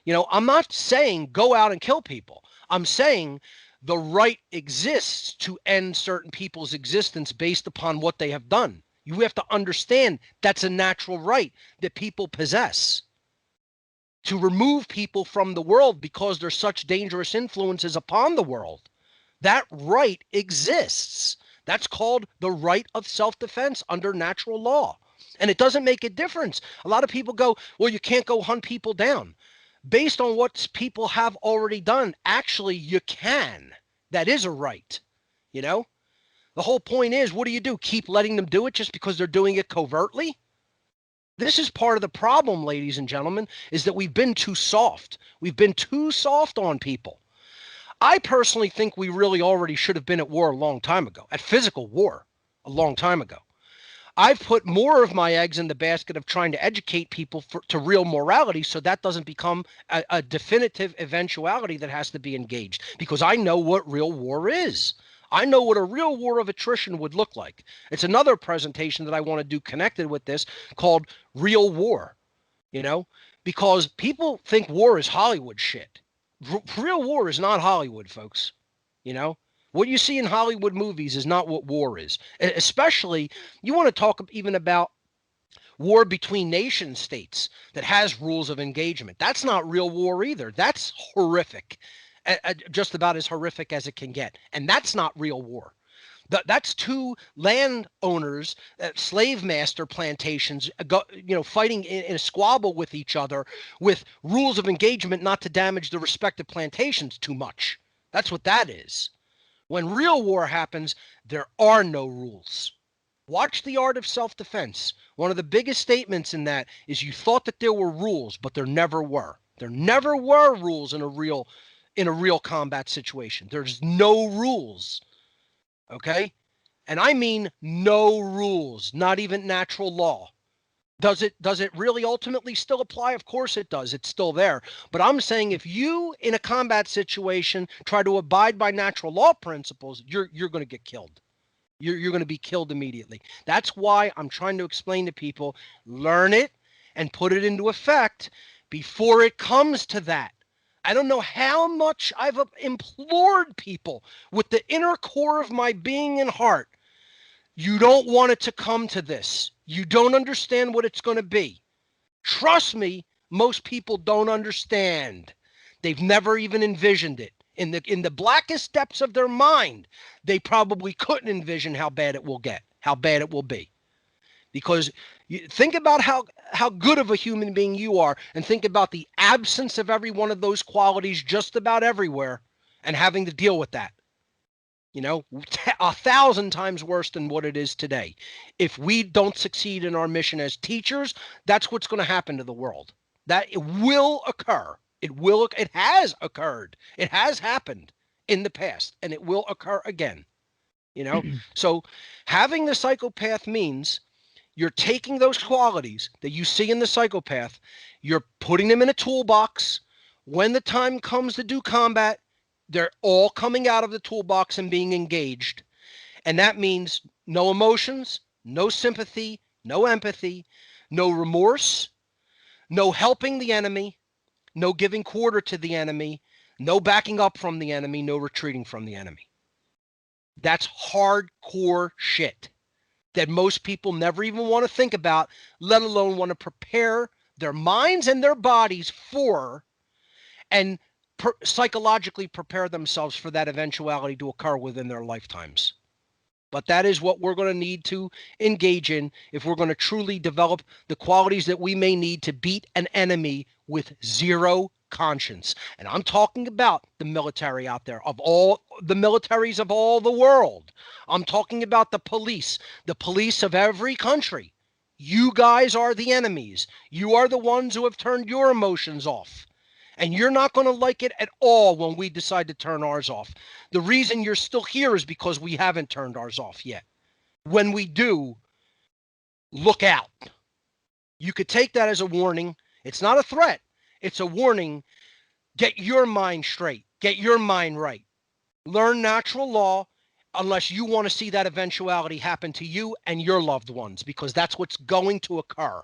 I'm not saying go out and kill people. I'm saying the right exists to end certain people's existence based upon what they have done. You have to understand that's a natural right that people possess to remove people from the world because there's such dangerous influences upon the world. That right exists. That's called the right of self-defense under natural law. And it doesn't make a difference. A lot of people go, well, you can't go hunt people down. Based on what people have already done, actually, you can. That is a right. You know, the whole point is, what do? Keep letting them do it just because they're doing it covertly? This is part of the problem, ladies and gentlemen, is that we've been too soft. We've been too soft on people. I personally think we really already should have been at war a long time ago, at physical war a long time ago. I've put more of my eggs in the basket of trying to educate people to real morality so that doesn't become a definitive eventuality that has to be engaged, because I know what real war is. I know what a real war of attrition would look like. It's another presentation that I want to do connected with this called Real War, because people think war is Hollywood shit. Real war is not Hollywood, folks. What you see in Hollywood movies is not what war is. Especially, you want to talk even about war between nation states that has rules of engagement. That's not real war either. That's horrific, just about as horrific as it can get. And that's not real war. That's two landowners, slave master plantations, fighting in a squabble with each other with rules of engagement not to damage the respective plantations too much. That's what that is. When real war happens, there are no rules. Watch The Art of Self-Defense. One of the biggest statements in that is you thought that there were rules, but there never were. There never were rules in a real combat situation. There's no rules. Okay? And I mean no rules, not even natural law. Does it really ultimately still apply? Of course it does. It's still there. But I'm saying if you in a combat situation try to abide by natural law principles, you're going to get killed. You're going to be killed immediately. That's why I'm trying to explain to people, learn it and put it into effect before it comes to that. I don't know how much I've implored people with the inner core of my being and heart. You don't want it to come to this. You don't understand what it's going to be. Trust me, most people don't understand. They've never even envisioned it. In the blackest depths of their mind, they probably couldn't envision how bad it will get, how bad it will be. Because you think about how good of a human being you are, and think about the absence of every one of those qualities just about everywhere and having to deal with that. 1,000 times worse than what it is today. If we don't succeed in our mission as teachers, that's what's going to happen to the world. That it will occur. It has occurred. It has happened in the past, and it will occur again. So having the psychopath means you're taking those qualities that you see in the psychopath, you're putting them in a toolbox. When the time comes to do combat, they're all coming out of the toolbox and being engaged. And that means no emotions, no sympathy, no empathy, no remorse, no helping the enemy, no giving quarter to the enemy, no backing up from the enemy, no retreating from the enemy. That's hardcore shit that most people never even want to think about, let alone want to prepare their minds and their bodies for, and psychologically prepare themselves for that eventuality to occur within their lifetimes. But that is what we're going to need to engage in if we're going to truly develop the qualities that we may need to beat an enemy with zero conscience. And I'm talking about the military out there, of all the militaries of all the world. I'm talking about the police of every country. You guys are the enemies. You are the ones who have turned your emotions off. And you're not going to like it at all when we decide to turn ours off. The reason you're still here is because we haven't turned ours off yet. When we do, look out. You could take that as a warning. It's not a threat. It's a warning. Get your mind straight. Get your mind right. Learn natural law unless you want to see that eventuality happen to you and your loved ones, because that's what's going to occur.